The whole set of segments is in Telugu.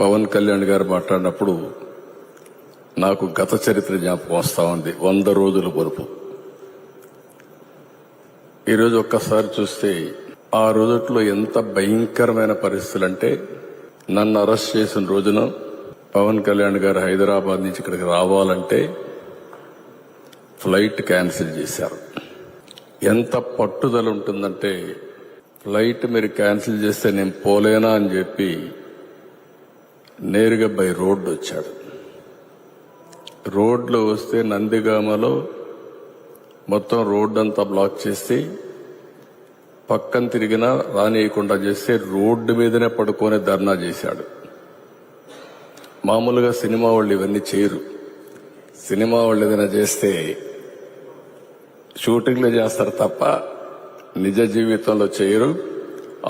పవన్ కళ్యాణ్ గారు మాట్లాడినప్పుడు నాకు గత చరిత్ర జ్ఞాపకం వస్తా ఉంది. 100 రోజుల పొరుపు. ఈరోజు ఒక్కసారి చూస్తే ఆ రోజుల్లో ఎంత భయంకరమైన పరిస్థితులంటే, నన్ను అరెస్ట్ చేసిన రోజున పవన్ కళ్యాణ్ గారు హైదరాబాద్ నుంచి ఇక్కడికి రావాలంటే ఫ్లైట్ క్యాన్సిల్ చేశారు. ఎంత పట్టుదల ఉంటుందంటే, ఫ్లైట్ మీరు క్యాన్సిల్ చేస్తే నేను పోలేనా అని చెప్పి నేరుగా బై రోడ్డు వచ్చాడు. రోడ్లో వస్తే నందిగామలో మొత్తం రోడ్డు అంతా బ్లాక్ చేసి పక్కన తిరిగినా రానియకుండా చేస్తే రోడ్డు మీదనే పడుకొని ధర్నా చేశాడు. మామూలుగా సినిమా వాళ్ళు ఇవన్నీ చేయరు. సినిమా వాళ్ళు ఏదైనా చేస్తే షూటింగ్లో చేస్తారు తప్ప నిజ జీవితంలో చేయరు.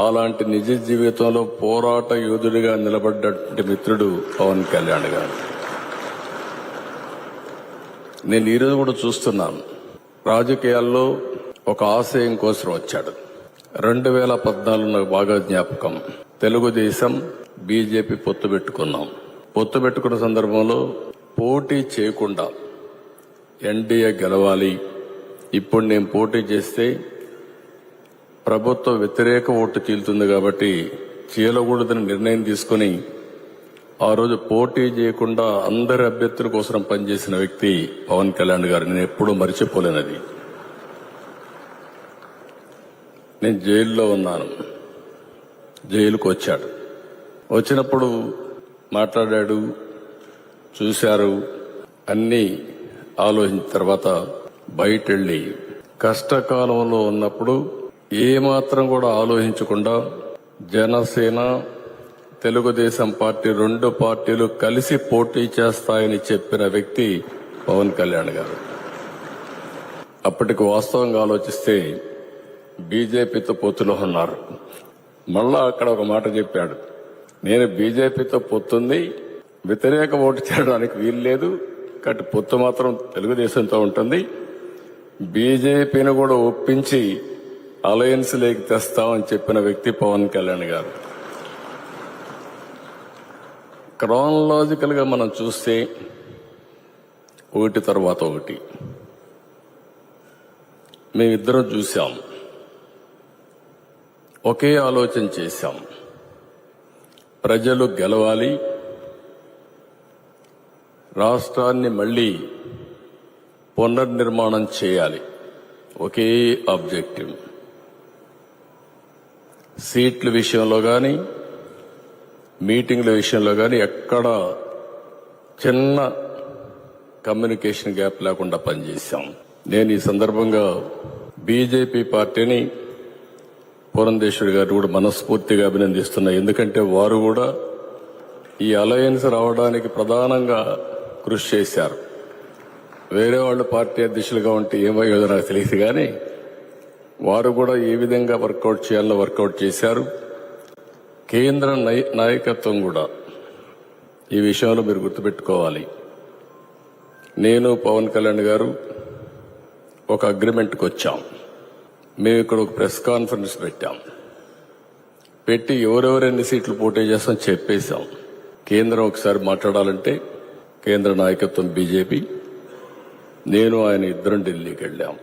అలాంటి నిజ జీవితంలో పోరాట యోధుడిగా నిలబడ్డటువంటి మిత్రుడు పవన్ కళ్యాణ్ గారు. నేను ఈరోజు కూడా చూస్తున్నాను, రాజకీయాల్లో ఒక ఆశయం కోసం వచ్చాడు. 2014 నాకు బాగా జ్ఞాపకం. తెలుగుదేశం బీజేపీ పొత్తు పెట్టుకున్నాం. పొత్తు పెట్టుకున్న సందర్భంలో పోటీ చేయకుండా ఎన్డీఏ గెలవాలి, ఇప్పుడు నేను పోటీ చేస్తే ప్రభుత్వ వ్యతిరేక ఓటు చీలుతుంది కాబట్టి చీలకూడదని నిర్ణయం తీసుకుని ఆ రోజు పోటీ చేయకుండా అందరి అభ్యర్థుల కోసం పనిచేసిన వ్యక్తి పవన్ కళ్యాణ్ గారు. నేను ఎప్పుడూ మర్చిపోలేనది. నేను జైల్లో ఉన్నాను. జైలుకు వచ్చాడు. వచ్చినప్పుడు మాట్లాడాడు, చూశారు, అన్నీ ఆలోచించిన తర్వాత బయటెళ్ళి కష్టకాలంలో ఉన్నప్పుడు ఏమాత్రం కూడా ఆలోచించకుండా జనసేన తెలుగుదేశం పార్టీ 2 పార్టీలు కలిసి పోటీ చేస్తాయని చెప్పిన వ్యక్తి పవన్ కళ్యాణ్ గారు. అప్పటికి వాస్తవంగా ఆలోచిస్తే బీజేపీతో పొత్తులో ఉన్నారు. మళ్ళా అక్కడ ఒక మాట చెప్పాడు, నేను బీజేపీతో పొత్తుంది, వ్యతిరేక ఓటు చేయడానికి వీలు లేదు, కాబట్టి పొత్తు మాత్రం తెలుగుదేశంతో ఉంటుంది, బీజేపీని కూడా ఒప్పించి అలయన్స్ లేకి తెస్తామని చెప్పిన వ్యక్తి పవన్ కళ్యాణ్ గారు. క్రానలాజికల్ గా మనం చూస్తే ఒకటి తర్వాత ఒకటి మేమిద్దరం చూశాం, ఒకే ఆలోచన చేశాం. ప్రజలు గెలవాలి, రాష్ట్రాన్ని మళ్లీ పునర్నిర్మాణం చేయాలి, ఒకే ఆబ్జెక్టివ్. సీట్ల విషయంలో కానీ మీటింగ్ల విషయంలో కానీ ఎక్కడ చిన్న కమ్యూనికేషన్ గ్యాప్ లేకుండా పనిచేశాం. నేను ఈ సందర్భంగా బీజేపీ పార్టీని పురంధేశ్వరి గారు కూడా మనస్ఫూర్తిగా అభినందిస్తున్నా. ఎందుకంటే వారు కూడా ఈ అలయన్స్ రావడానికి ప్రధానంగా కృషి చేశారు. వేరే వాళ్ళు పార్టీ అధ్యక్షులుగా ఉంటే ఏమయ్యేదో నాకు తెలియదు, కానీ వారు కూడా ఏ విధంగా వర్కౌట్ చేయాలో వర్కౌట్ చేశారు. కేంద్ర నాయకత్వం కూడా ఈ విషయంలో మీరు గుర్తుపెట్టుకోవాలి. నేను పవన్ కళ్యాణ్ గారు ఒక అగ్రిమెంట్కి వచ్చాం. మేము ఇక్కడ ఒక ప్రెస్ కాన్ఫరెన్స్ పెట్టి ఎవరెవరెన్ని సీట్లు పోటీ చేస్తాం చెప్పేశాం. కేంద్రం ఒకసారి మాట్లాడాలంటే కేంద్ర నాయకత్వం బీజేపీ, నేను ఆయన ఇద్దరం ఢిల్లీకి వెళ్ళాం.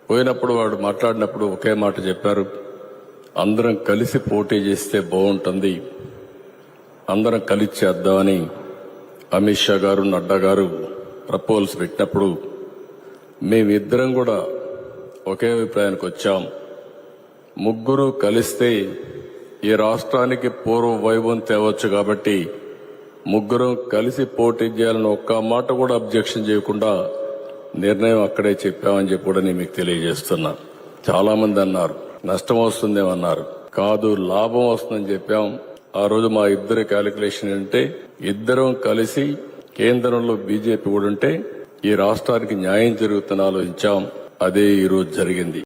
పోయినప్పుడు వాడు మాట్లాడినప్పుడు ఒకే మాట చెప్పారు, అందరం కలిసి పోటీ చేస్తే బాగుంటుంది, అందరం కలిసి చేద్దామని అమిత్ షా గారు, నడ్డా గారు ప్రపోజల్స్ పెట్టినప్పుడు మేమిద్దరం కూడా ఒకే అభిప్రాయానికి వచ్చాం. ముగ్గురు కలిస్తే ఈ రాష్ట్రానికి పూర్వ వైభవం తేవచ్చు కాబట్టి ముగ్గురం కలిసి పోటీ చేయాలని ఒక్క మాట కూడా అబ్జెక్షన్ చేయకుండా నిర్ణయం అక్కడే చెప్పామని చెప్పి కూడా నేను మీకు తెలియజేస్తున్నా. చాలా మంది అన్నారు నష్టం వస్తుందేమన్నారు, కాదు లాభం వస్తుందని చెప్పాం. ఆ రోజు మా ఇద్దరి క్యాలిక్యులేషన్ అంటే ఇద్దరం కలిసి కేంద్రంలో బీజేపీ కూడా ఉంటే ఈ రాష్ట్రానికి న్యాయం జరుగుతుందని ఆలోచించాం. అదే ఈ రోజు జరిగింది.